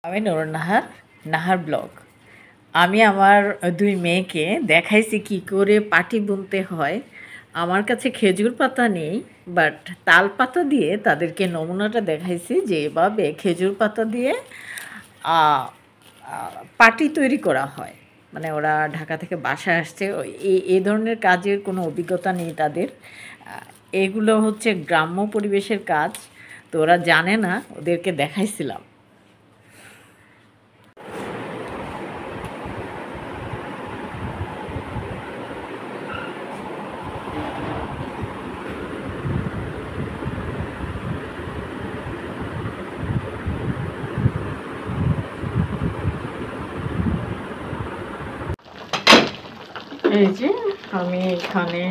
আমি নুরুন নাহার, নাহার ব্লগ। আমি আমার ২ মেয়েকে দেখাইছি কি করে পাটি বুনতে হয়। আমার কাছে খেজুর পাতা নেই, বাট তাল পাতা দিয়ে তাদেরকে নমুনাটা দেখাইছি যে এভাবে খেজুর পাতা দিয়ে আ আ পাটি তৈরি করা হয়। মানে ওরা ঢাকা থেকে বাসায় আসছে। এই ধরনের কাজের কোনো অভিজ্ঞতা নেই তাদের। আ এগুলো হচ্ছে গ্রাম্য পরিবেশের কাজ। তো ওরা জানে না, ওদেরকে দেখাইছিলাম। এই যে আমি এখানে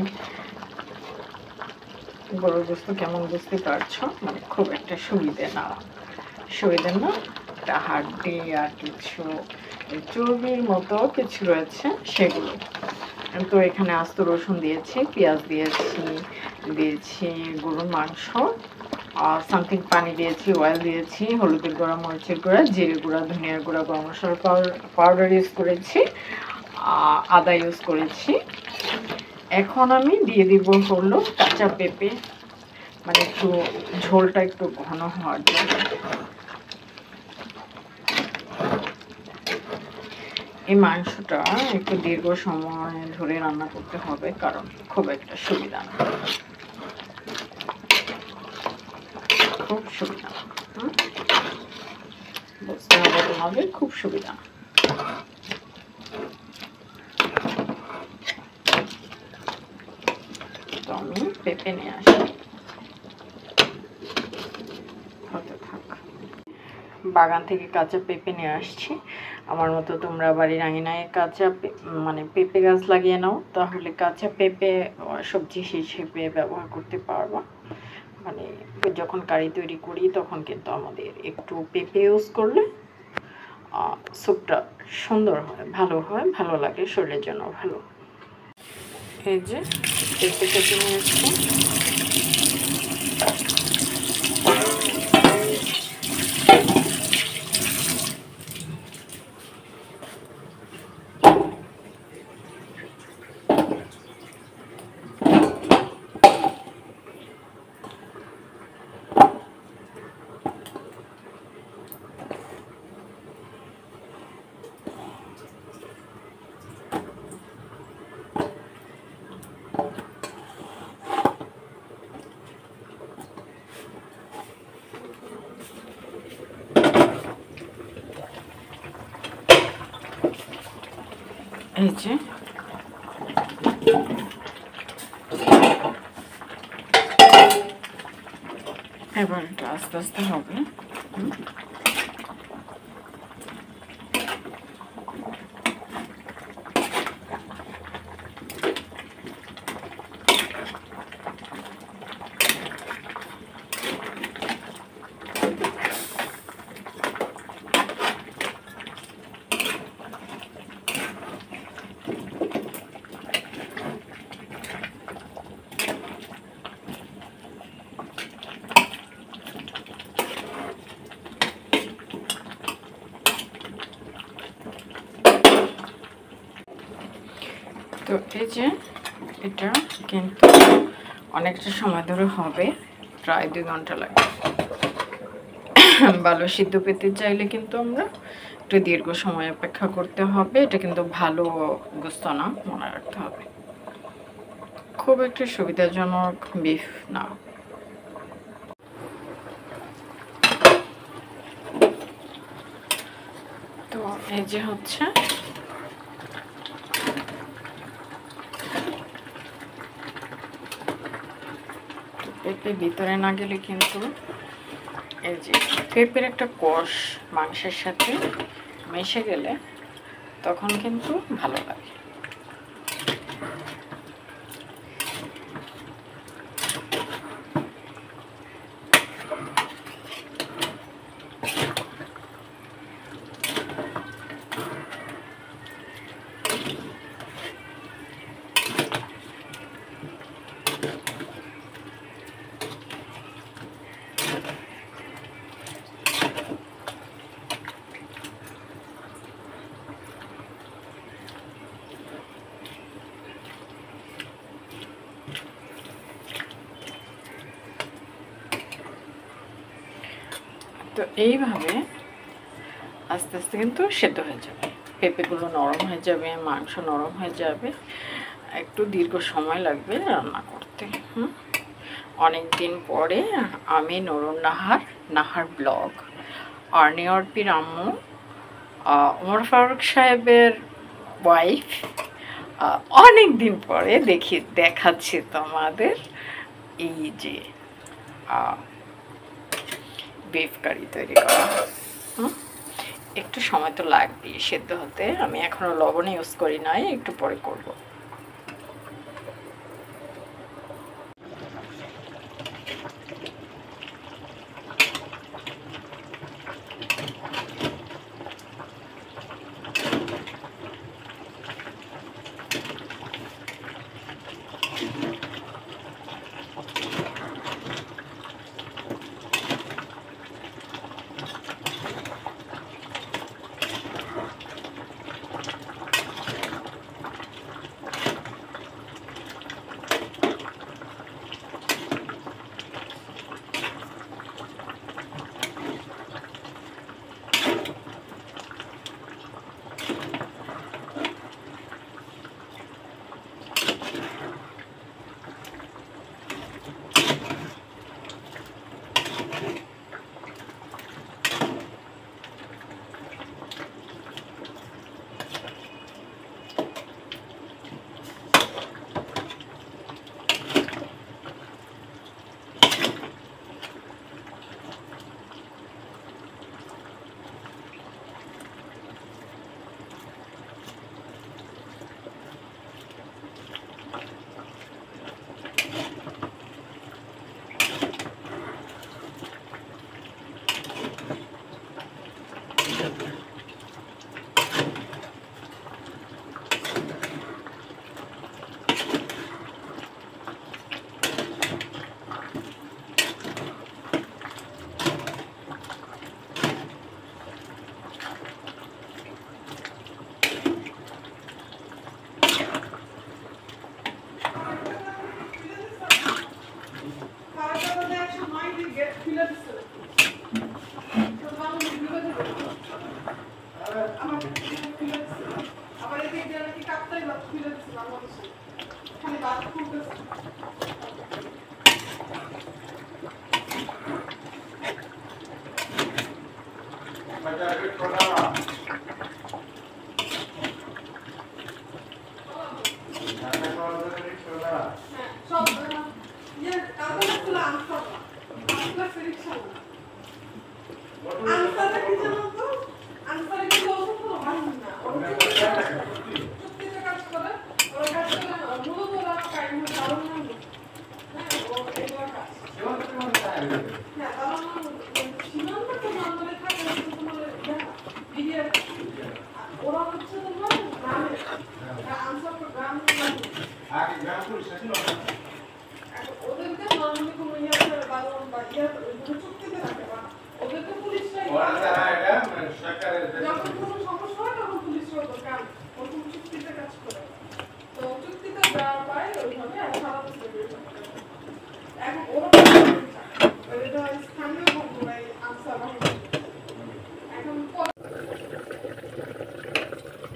গরুর গোস্ত কেমন বুঝতে পারছো, মানে খুব একটা সুবিধে না, একটা হাড্ডি আর কিছু চর্বির মতো কিছু রয়েছে সেগুলো। তো এখানে আস্ত রসুন দিয়েছি, পেঁয়াজ দিয়েছি গরুর মাংস, সামথিং পানি দিয়েছি, অয়েল দিয়েছি, হলুদের গুঁড়া, মরিচের গুঁড়া, জিরে গুঁড়া, ধনিয়ার গুঁড়া, গরম মশলার পাউডার ইউজ করেছি, আদা ইউজ করেছি। এখন আমি দিয়ে দিব হলো কাঁচা পেঁপে, মানে একটু ঝোলটা একটু ঘন হওয়ার জন্য। এই মাংসটা একটু দীর্ঘ সময় ধরে রান্না করতে হবে, কারণ খুব একটা সুবিধা না, খুব সুবিধা না। বুঝতে হবে তোমাদের, খুব সুবিধা না। তো আমি পেঁপে নিয়ে আসি, হতে থাক। বাগান থেকে কাঁচা পেঁপে নিয়ে আসছি। আমার মতো তোমরা বাড়ির আঙিনায় মানে পেঁপে গাছ লাগিয়ে নাও, তাহলে কাঁচা পেঁপে সবজি হিসেবে ব্যবহার করতে পারবা। মানে যখন কারি তৈরি করি তখন কিন্তু আমাদের একটু পেঁপে ইউজ করলে স্যুপটা সুন্দর হয়, ভালো লাগে, শরীরের জন্য ভালো। এই যে পেঁপে কেটে নিয়েছি। এই যে এবার এটা আস্তে আস্তে হবে। তো এই যে এটা কিন্তু অনেকটা সময় ধরে হবে, প্রায় 2 ঘন্টা লাগে। ভালো সিদ্ধ পেতে চাইলে কিন্তু আমরা একটু দীর্ঘ সময় অপেক্ষা করতে হবে। এটা কিন্তু ভালো গোস্ত না, মনে রাখতে হবে। খুব একটা সুবিধাজনক বিফ না। তো এই যে হচ্ছে পেঁপে ভিতরে না গেলে কিন্তু এই যে পেঁপের একটা কষ মাংসের সাথে মিশে গেলে তখন কিন্তু ভালো লাগে। তো এইভাবে আস্তে আস্তে কিন্তু সেদ্ধ হয়ে যাবে, পেঁপেগুলো নরম হয়ে যাবে, মাংস নরম হয়ে যাবে। একটু দীর্ঘ সময় লাগবে রান্না করতে। অনেক দিন পরে আমি নুরুন নাহার ব্লগ, অর্নি অর্পির আম্মু, ওমর ফারুক সাহেবের ওয়াইফ, অনেক দিন পরে দেখাচ্ছি তোমাদের এই যে বিফ কারি তৈরি করা। একটু সময় তো লাগবে সেদ্ধ হতে, আমি এখনো লবণ ইউজ করি নাই, একটু পরে করব।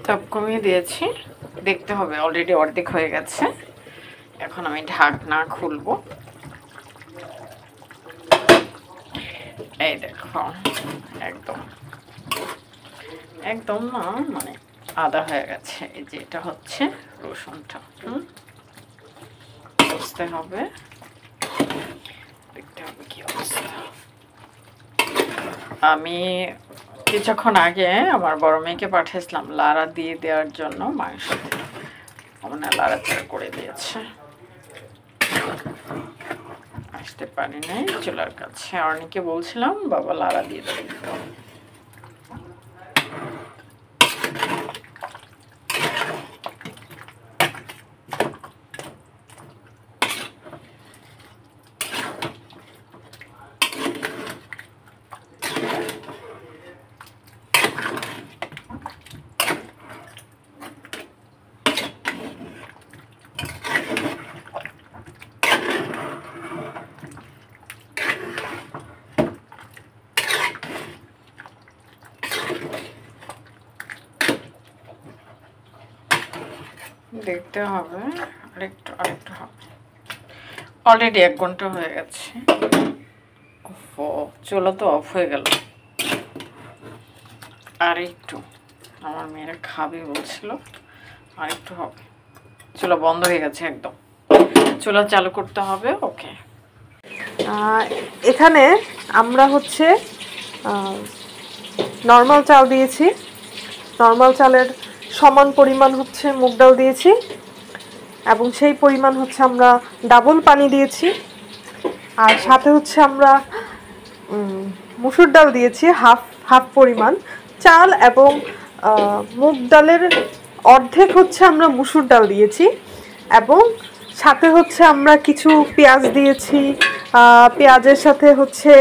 তাপ কমিয়ে দিয়েছি, দেখতে হবে অলরেডি অর্ধেক হয়ে গেছে। এখন আমি ঢাকনা খুলবো। এই দেখো একদম একদম না মানে আদা হয়ে গেছে। এই যে এটা হচ্ছে রসুনটা, বুঝতে হবে, দেখতে হবে কি অবস্থা। আমি কিছুক্ষণ আগে আমার বড় মেয়েকে পাঠিয়েছিলাম লাড়া দিয়ে দেওয়ার জন্য মাংস, মানে লাড়াচাড়া করে দিয়েছে, আসতে পারি নাই চুলার কাছে। অনেকে বলছিলাম বাবা লাড়া দিয়ে দেবে, দেখতে হবে, আরেকটু হবে। অলরেডি 1 ঘন্টা হয়ে গেছে। চুলা তো অফ হয়ে গেল। আর একটু, আমার মেয়েরা খাবে বলছিল, আর একটু হবে। চুলা বন্ধ হয়ে গেছে একদম, চুলা চালু করতে হবে। ওকে, এখানে আমরা হচ্ছে নর্মাল চাল দিয়েছি, নর্মাল চালের সমান পরিমাণ হচ্ছে মুগ ডাল দিয়েছি, এবং সেই পরিমাণ হচ্ছে আমরা ডাবল পানি দিয়েছি। আর সাথে হচ্ছে আমরা মুসুর ডাল দিয়েছি হাফ পরিমাণ চাল, এবং মুগ ডালের অর্ধেক হচ্ছে আমরা মুসুর ডাল দিয়েছি, এবং সাথে হচ্ছে আমরা কিছু পেঁয়াজ দিয়েছি। পেঁয়াজের সাথে হচ্ছে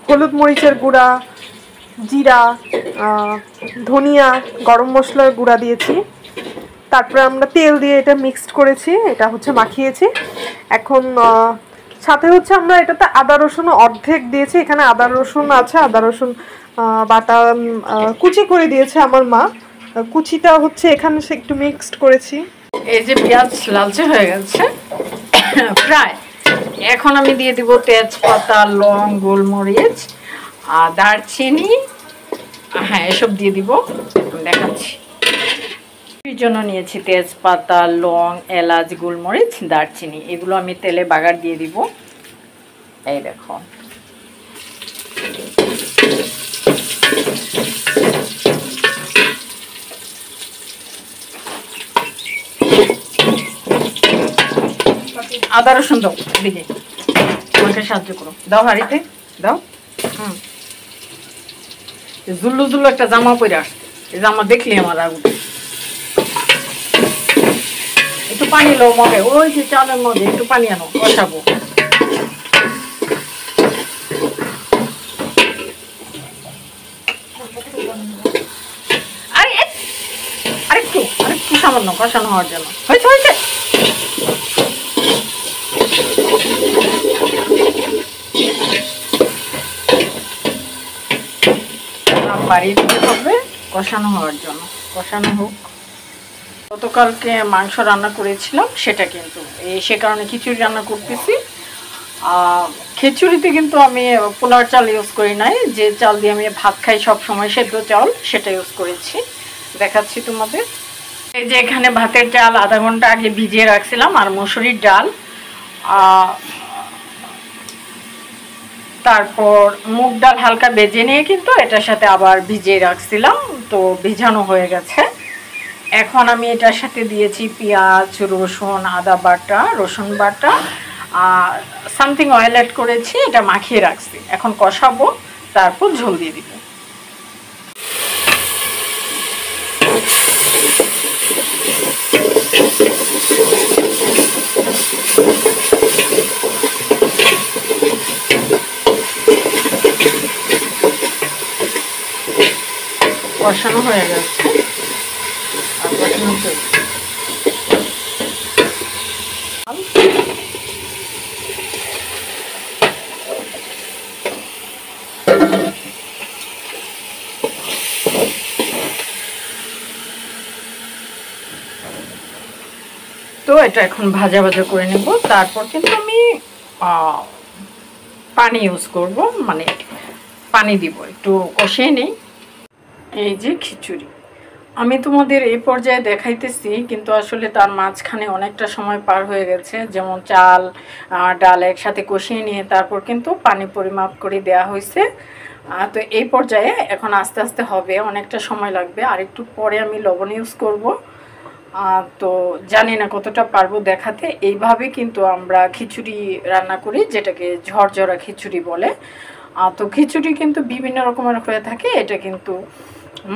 হলুদ মরিচের গুঁড়া, জিরা, ধনিয়া, গরম মশলার গুঁড়া দিয়েছি। তারপরে আমরা তেল দিয়ে এটা মিক্সড করেছি, এটা হচ্ছে মাখিয়েছি। এখন সাথে হচ্ছে আমরা এটাতে আদা রসুন অর্ধেক দিয়েছি। এখানে আদা রসুন আছে, আদা রসুন বাটা কুচি করে দিয়েছে আমার মা। কুচিটা হচ্ছে এখানে একটু মিক্সড করেছি। এই যে পেঁয়াজ লালচে হয়ে গেছে প্রায়। এখন আমি দিয়ে দিব তেজপাতা, লং, গোলমরিচ, দারচিনি, হ্যাঁ এসব দিয়ে দিব, দেখাচ্ছি। এর জন্য নিয়েছি তেজপাতা, লং, এলাচ, গোলমরিচ, দারচিনি, এগুলো আমি তেলে বাগার দিয়ে দিব। এই দেখো, আদা রসুন দাও, দিকে আমাকে সাহায্য করো, দাও হাঁড়িতে দাও। জুল্লু জুল্লু একটা জামা পরে আসছে, এই জামা দেখলি আমার আগুন। একটু পানি লো মগে, ওই যে চালের মগে একটু পানি আনো, বসাবো। আরেকটু সামান্য কষানো হওয়ার জন্য। হয়েছে হয়েছে, বাড়িয়ে দিতে হবে কষানো হওয়ার জন্য। কষানো হোক। গতকালকে মাংস রান্না করেছিলাম সেটা, কিন্তু সে কারণে খিচুড়ি রান্না করতেছি। খিচুড়িতে কিন্তু আমি পোলার চাল ইউজ করি নাই, যে চাল দিয়ে আমি ভাত খাই সব সময়, সেদ্ধ চাল, সেটা ইউজ করেছি। দেখাচ্ছি তোমাদের। এই যে এখানে ভাতের চাল আধা ঘন্টা আগে ভিজিয়ে রাখছিলাম, আর মসুরির ডাল, তারপর মুগ ডাল হালকা ভেজে নিয়ে কিন্তু এটার সাথে আবার ভিজিয়ে রাখছিলাম, তো ভিজানো হয়ে গেছে। এখন আমি এটার সাথে দিয়েছি পেঁয়াজ, রসুন, আদা বাটা, রসুন বাটা, সামথিং অয়েল অ্যাড করেছি, এটা মাখিয়ে রাখছি। এখন কষাবো, তারপর ঝোল দিয়ে দিব। কষানো হয়ে গেছে, আর কষানো তো এটা এখন ভাজা ভাজা করে নেব। তারপর কিন্তু আমি পানি ইউজ করব, মানে পানি দিব, একটু কষিয়ে নেই। এই যে খিচুড়ি আমি তোমাদের এই পর্যায়ে দেখাইতেছি, কিন্তু আসলে তার মাঝখানে অনেকটা সময় পার হয়ে গেছে। যেমন চাল ডাল একসাথে কষিয়ে নিয়ে তারপর কিন্তু পানি পরিমাপ করে দেয়া হয়েছে। তো এই পর্যায়ে এখন আস্তে আস্তে হবে, অনেকটা সময় লাগবে। আর একটু পরে আমি লবণ ইউজ করব। তো জানি না কতটা পারবো দেখাতে। এইভাবে কিন্তু আমরা খিচুড়ি রান্না করি, যেটাকে ঝরঝরা খিচুড়ি বলে। তো খিচুড়ি কিন্তু বিভিন্ন রকমের হয়ে থাকে। এটা কিন্তু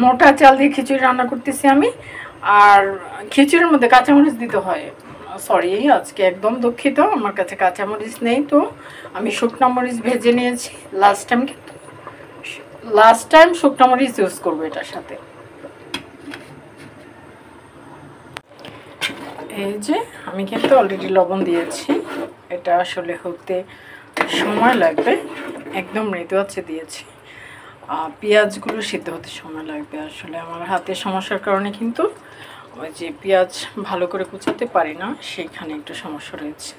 মোটা চাল দিয়ে খিচুড়ি রান্না করতেছি আমি। আর খিচুড়ির মধ্যে কাঁচামরিচ দিতে হয়। সরি, আজকে একদম দুঃখিত, আমার কাছে কাঁচামরিচ নেই, তো আমি শুকনো মরিচ ভেজে নিয়েছি। লাস্ট টাইম শুকনো মরিচ ইউজ করবো এটার সাথে। এই যে আমি কিন্তু অলরেডি লবণ দিয়েছি, এটা আসলে হতে সময় লাগবে, একদম মৃদু আঁচে দিয়েছি। পেঁয়াজগুলো সিদ্ধ হতে সময় লাগবে। আসলে আমার হাতের সমস্যার কারণে কিন্তু ওই যে পেঁয়াজ ভালো করে কুচাতে পারি না, সেইখানে একটু সমস্যা রয়েছে।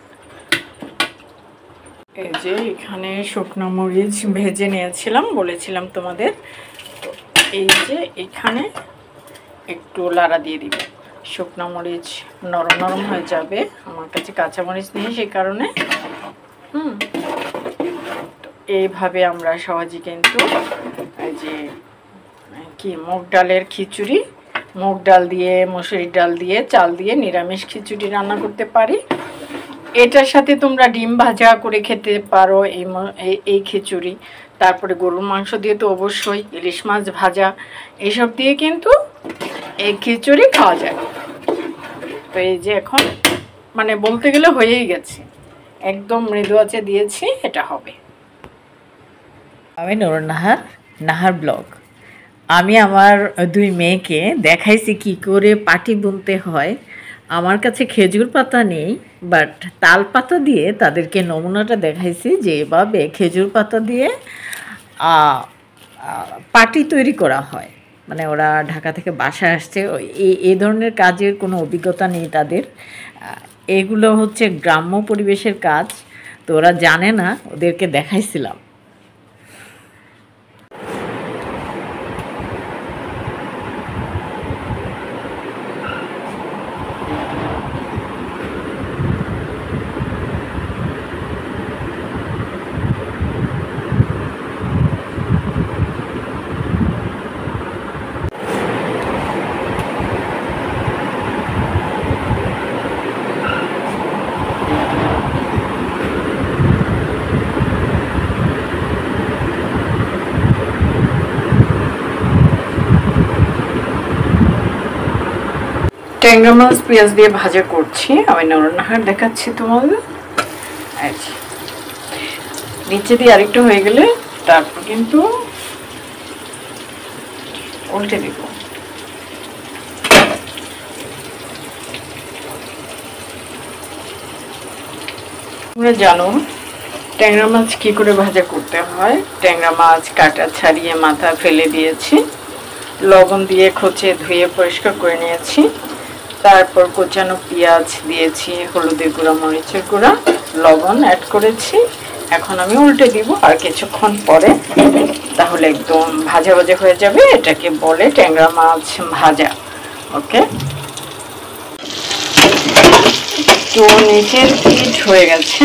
এই যে এখানে শুকনো মরিচ ভেজে নিয়েছিলাম, বলেছিলাম তোমাদের। তো এই যে এখানে একটু লাড়া দিয়ে দিব, শুকনো মরিচ নরম নরম হয়ে যাবে। আমার কাছে কাঁচা মরিচ নেই, সেই কারণে তো এইভাবে আমরা সহজে কিন্তু এই যে কি মুগ ডালের খিচুড়ি, মুগ ডাল দিয়ে, মসুরির ডাল দিয়ে, চাল দিয়ে নিরামিষ খিচুড়ি রান্না করতে পারি। এটার সাথে তোমরা ডিম ভাজা করে খেতে পারো এই খিচুড়ি। তারপরে গরুর মাংস দিয়ে তো অবশ্যই, ইলিশ মাছ ভাজা, এসব দিয়ে কিন্তু এই খিচুড়ি খাওয়া যায়। তো এই যে এখন মানে বলতে গেলে হয়েই গেছে, একদম মৃদু আঁচে দিয়েছি, এটা হবে। আমি নুরুন্নাহার, নাহার ব্লগ। আমি আমার 2 মেয়েকে দেখাইছি কি করে পাটি বুনতে হয়। আমার কাছে খেজুর পাতা নেই, বাট তাল পাতা দিয়ে তাদেরকে নমুনাটা দেখাইছি যে এভাবে খেজুর পাতা দিয়ে পাটি তৈরি করা হয়। মানে ওরা ঢাকা থেকে বাসায় আসছে, এই ধরনের কাজের কোনো অভিজ্ঞতা নেই তাদের। এগুলো হচ্ছে গ্রাম্য পরিবেশের কাজ, তো ওরা জানে না, ওদেরকে দেখাইছিলাম। ট্যাংরা মাছ পেঁয়াজ দিয়ে ভাজা করছি, আমি নুরুন্নাহার দেখাচ্ছি তোমাদের। আচ্ছা, নিচে দিয়ে আরেকটু হয়ে গেলে তারপর কিন্তু উল্টে দিব। তোমরা জানো ট্যাংরা মাছ কী করে ভাজা করতে হয়। ট্যাংরা মাছ কাটা ছাড়িয়ে মাথা ফেলে দিয়েছি, লবণ দিয়ে খোঁচে ধুয়ে পরিষ্কার করে নিয়েছি। তারপর কোচানো পেঁয়াজ দিয়েছি, হলুদের গুঁড়া, মরিচের গুঁড়া, লবণ অ্যাড করেছি। এখন আমি উল্টে দিব আর কিছুক্ষণ পরে, তাহলে একদম ভাজা ভাজা হয়ে যাবে। এটাকে বলে ট্যাংরা মাছ ভাজা। ওকে, তো নিচের পিঠ হয়ে গেছে।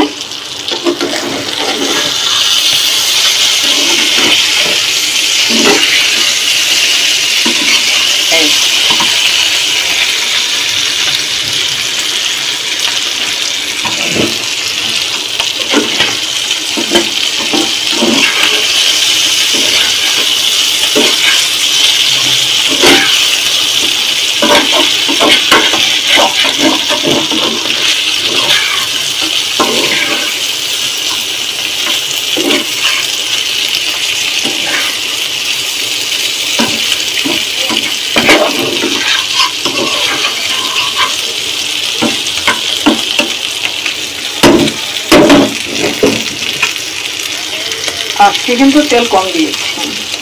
আজকে কিন্তু তেল কম দিয়েছি,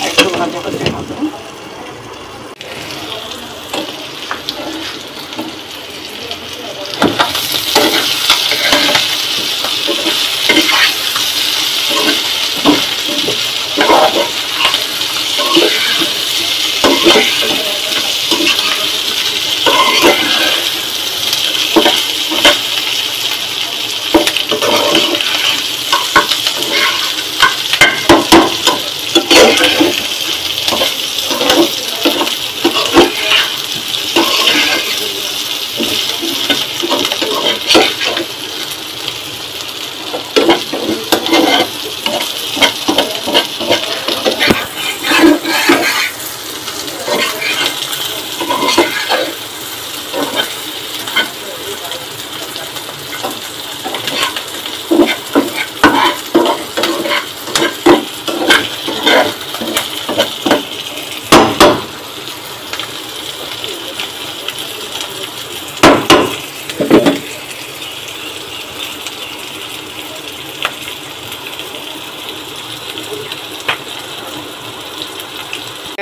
একটু ভাজা ভাজা হবে।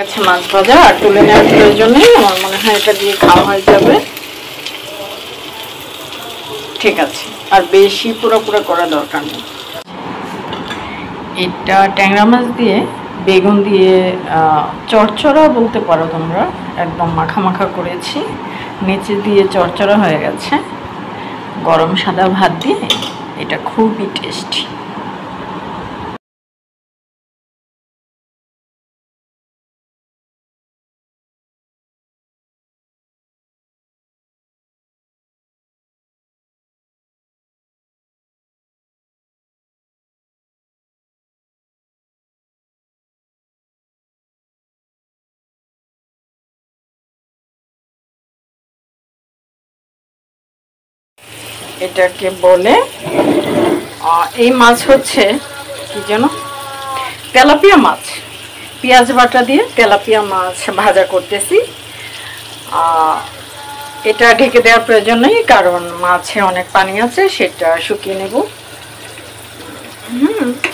আচ্ছা, মাছ ভাজা আর তুলে নেওয়ার প্রয়োজনে আমার মনে হয় এটা দিয়ে খাওয়া হয়ে যাবে। ঠিক আছে, আর বেশি পুরো করা দরকার নেই। এটা ট্যাংরা মাছ দিয়ে বেগুন দিয়ে চড়চড়া বলতে পারো তোমরা, একদম মাখা মাখা করেছি, নিচে দিয়ে চড়চড়া হয়ে গেছে। গরম সাদা ভাত দিয়ে এটা খুবই টেস্টি। এটাকে বলে এই মাছ হচ্ছে কি যেন, তেলাপিয়া মাছ। পেঁয়াজ বাটা দিয়ে তেলাপিয়া মাছ ভাজা করতেছি। এটা ঢেকে দেওয়ার প্রয়োজন নেই, কারণ মাছে অনেক পানি আছে, সেটা শুকিয়ে নেব।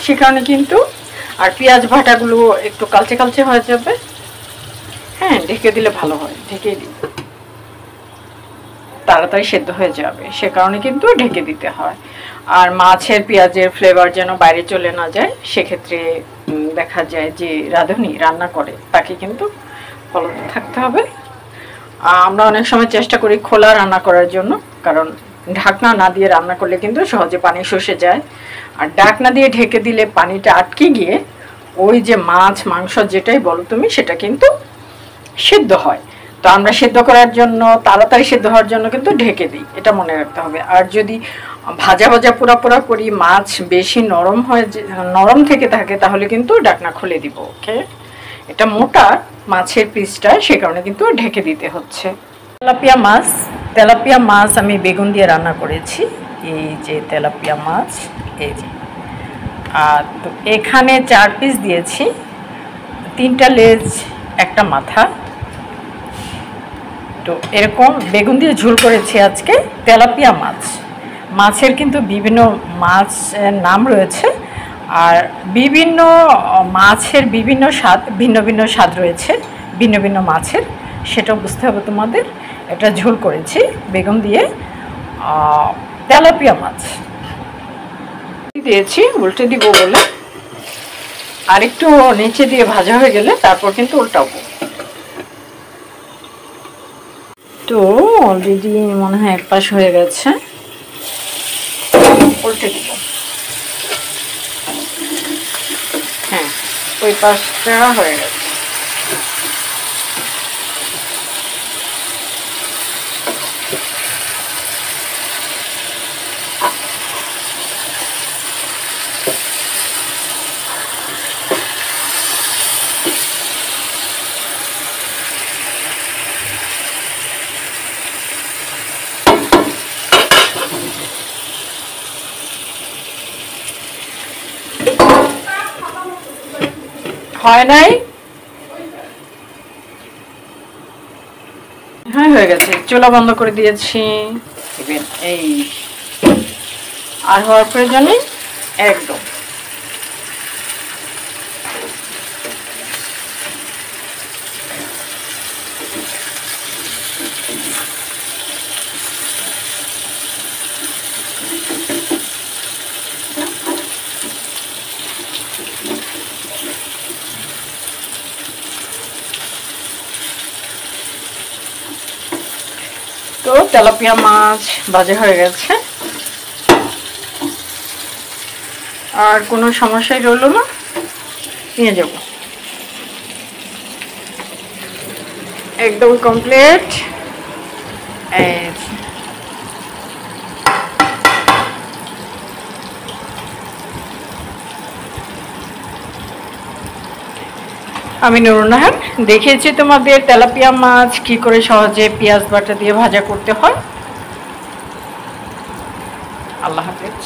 সে কারণে কিন্তু, আর পেঁয়াজ ভাটাগুলো একটু কালচে কালচে হয়ে যাবে। হ্যাঁ, ঢেকে দিলে ভালো হয়, ঢেকে দিই, তাড়াতাড়ি সেদ্ধ হয়ে যাবে, সে কারণে কিন্তু ঢেকে দিতে হয়। আর মাছের পেঁয়াজের ফ্লেভার যেন বাইরে চলে না যায়, সেক্ষেত্রে দেখা যায় যে রাঁধুনি রান্না করে তাকে কিন্তু ফলো থাকতে হবে। আমরা অনেক সময় চেষ্টা করি খোলা রান্না করার জন্য, কারণ ঢাকনা না দিয়ে রান্না করলে কিন্তু সহজে পানি শুষে যায়। আর ঢাকনা দিয়ে ঢেকে দিলে পানিটা আটকে গিয়ে ওই যে মাছ মাংস যেটাই বলো তুমি, সেটা কিন্তু সিদ্ধ হয়। তো আমরা সিদ্ধ করার জন্য, তাড়াতাড়ি সিদ্ধ হওয়ার জন্য কিন্তু ঢেকে দিই, এটা মনে রাখতে হবে। আর যদি ভাজা ভাজা পোড়া করি, মাছ বেশি নরম থেকে থাকে, তাহলে কিন্তু ঢাকনা খুলে দিব। ওকে, এটা মোটা মাছের পিসটা, সে কারণে কিন্তু ঢেকে দিতে হচ্ছে। তেলাপিয়া মাছ আমি বেগুন দিয়ে রান্না করেছি। এই যে তেলাপিয়া মাছ, এই যে। আর তো এখানে 4 পিস দিয়েছি, 3টা লেজ, একটা মাথা। তো এরকম বেগুন দিয়ে ঝোল করেছি আজকে। তেলাপিয়া মাছের কিন্তু বিভিন্ন মাছের নাম রয়েছে, আর বিভিন্ন মাছের বিভিন্ন স্বাদ, ভিন্ন ভিন্ন স্বাদ রয়েছে ভিন্ন ভিন্ন মাছের, সেটা বুঝতে হবে তোমাদের। এটা ঝোল করেছি বেগুন দিয়ে তেলাপিয়া মাছ দিয়েছি, উল্টে দিব বলে। আর একটু নিচে দিয়ে ভাজা হয়ে গেলে তারপর কিন্তু উল্টাবো। তো অলরেডি মনে হয় এক পাশ হয়ে গেছে, উল্টে দিব। হ্যাঁ, ওই পাশটা হয়ে গেছে। হয় নাই? হ্যাঁ, হয়ে গেছে। চুলা বন্ধ করে দিয়েছি। এই আর হওয়ার প্রয়োজন নেই, একদম। তো তেলাপিয়া মাছ ভাজা হয়ে গেছে, আর কোনো সমস্যাই রইল না, নিয়ে যাব। একদম কমপ্লিট। আমি নুরুন নাহার, দেখিয়েছি তোমাদের তেলাপিয়া মাছ কি করে সহজে পেঁয়াজ বাটা দিয়ে ভাজা করতে হয়। আল্লাহ হাফেজ।